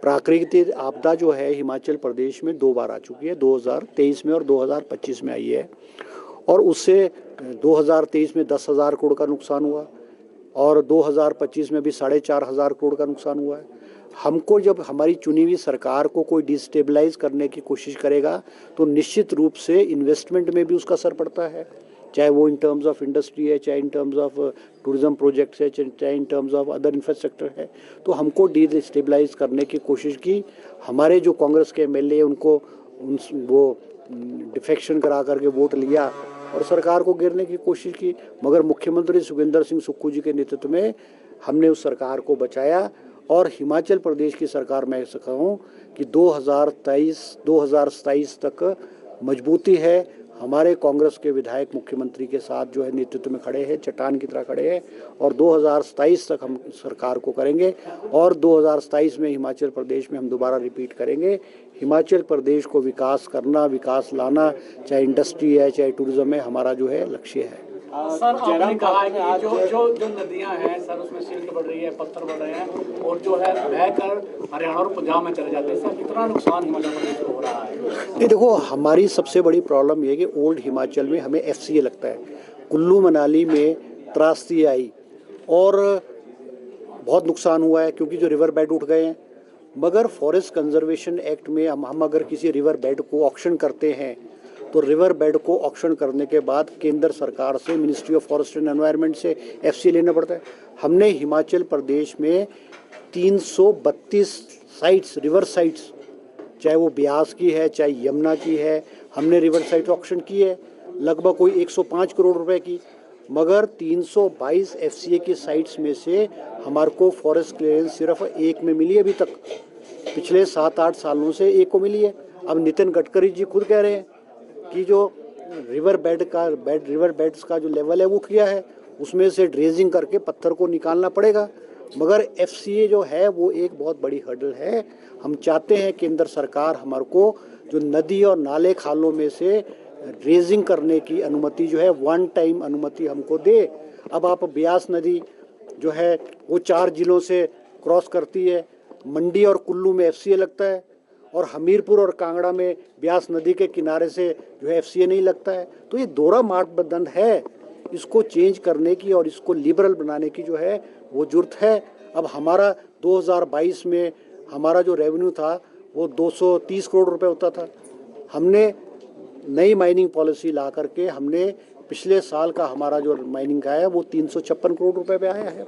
प्राकृतिक आपदा जो है हिमाचल प्रदेश में 2 बार आ चुकी है, 2023 में और 2025 में आई है। और उससे 2023 में 10,000 करोड़ का नुकसान हुआ और 2025 में भी 4,500 करोड़ का नुकसान हुआ है। हमको जब हमारी चुनी हुई सरकार को कोई डिस्टेबलाइज करने की कोशिश करेगा तो निश्चित रूप से इन्वेस्टमेंट में भी उसका असर पड़ता है, चाहे वो इन टर्म्स ऑफ इंडस्ट्री है, चाहे in terms of tourism projects है, चाहे in terms of other infrastructure है। तो हमको डिस्टेबलाइज करने की कोशिश की। हमारे जो कांग्रेस के एमएलए उनको वो डिफेक्शन करा करके वोट लिया और सरकार को गिरने की कोशिश की, मगर मुख्यमंत्री सुखविंदर सिंह सुक्खू जी के नेतृत्व में हमने उस सरकार को बचाया। और हिमाचल प्रदेश की सरकार मैं कहूँ कि 2027 तक मजबूती है। हमारे कांग्रेस के विधायक मुख्यमंत्री के साथ जो है नेतृत्व में खड़े हैं, चट्टान की तरह खड़े हैं, और 2027 तक हम सरकार को करेंगे और 2027 में हिमाचल प्रदेश में हम दोबारा रिपीट करेंगे। हिमाचल प्रदेश को विकास करना, विकास लाना, चाहे इंडस्ट्री है चाहे टूरिज्म है, हमारा जो है लक्ष्य है। सर, आपने कहा है कि जो नदियां हैं सर उसमें सिल्ट बढ़ रही है, पत्थर बढ़ रहे हैं और जो है बहकर हरियाणा और पंजाब में चले जाते हैं। सर, कितना नुकसान हिमाचल प्रदेश को हो रहा है? नहीं, देखो, हमारी सबसे बड़ी प्रॉब्लम ये है कि ओल्ड हिमाचल में हमें एफसीए लगता है। कुल्लू मनाली में त्रासदी आई और बहुत नुकसान हुआ है क्योंकि जो रिवर बेड उठ गए हैं। मगर फॉरेस्ट कंजर्वेशन एक्ट में हम अगर किसी रिवर बेड को ऑक्शन करते हैं तो रिवर बेड को ऑक्शन करने के बाद केंद्र सरकार से, ministry of forest and environment से एफसीए लेना पड़ता है। हमने हिमाचल प्रदेश में 332 साइट्स, रिवर साइट्स, चाहे वो ब्यास की है चाहे यमुना की है, हमने रिवर साइट ऑक्शन की है लगभग कोई 105 करोड़ रुपए की। मगर 322 एफसीए की साइट्स में से हमारे को फॉरेस्ट क्लियरेंस सिर्फ एक में मिली अभी तक। पिछले 7-8 सालों से एक को मिली है। अब नितिन गडकरी जी खुद कह रहे हैं कि जो रिवर बेड्स का जो लेवल है वो उठ गया है, उसमें से ड्रेजिंग करके पत्थर को निकालना पड़ेगा। मगर एफसीए जो है वो एक बहुत बड़ी हर्डल है। हम चाहते हैं केंद्र सरकार हमारे को जो नदी और नाले खालों में से ड्रेजिंग करने की अनुमति जो है, वन टाइम अनुमति हमको दे। अब आप ब्यास नदी जो है वो 4 जिलों से क्रॉस करती है, मंडी और कुल्लू में एफसीए लगता है और हमीरपुर और कांगड़ा में ब्यास नदी के किनारे से जो है एफसीए नहीं लगता है। तो ये दोहरा मापदंड है, इसको चेंज करने की और इसको लिबरल बनाने की जो है वो जरूरत है। अब हमारा 2022 में हमारा जो रेवेन्यू था वो 230 करोड़ रुपए होता था। हमने नई माइनिंग पॉलिसी ला करके हमने पिछले साल का हमारा जो माइनिंग का है वो 356 करोड़ रुपए पे आया है।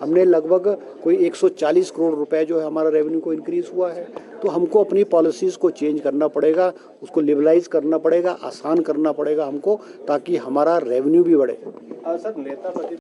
हमने लगभग कोई 140 करोड़ रुपए जो है हमारा रेवेन्यू को इंक्रीज हुआ है। तो हमको अपनी पॉलिसीज़ को चेंज करना पड़ेगा, उसको लिबरलाइज करना पड़ेगा, आसान करना पड़ेगा हमको, ताकि हमारा रेवेन्यू भी बढ़े। सर, नेता